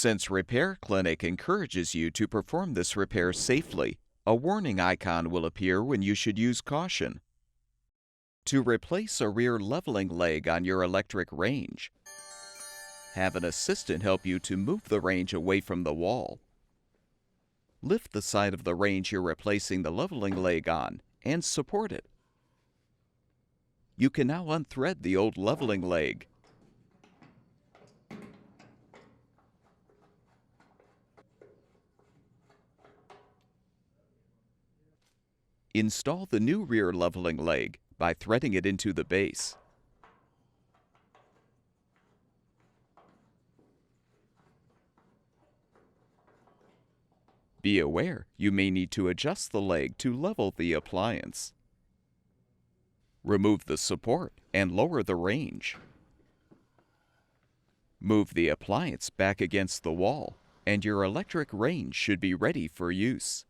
Since Repair Clinic encourages you to perform this repair safely, a warning icon will appear when you should use caution. To replace a rear leveling leg on your electric range, have an assistant help you to move the range away from the wall. Lift the side of the range you're replacing the leveling leg on and support it. You can now unthread the old leveling leg. Install the new rear leveling leg by threading it into the base. Be aware you may need to adjust the leg to level the appliance. Remove the support and lower the range. Move the appliance back against the wall, and your electric range should be ready for use.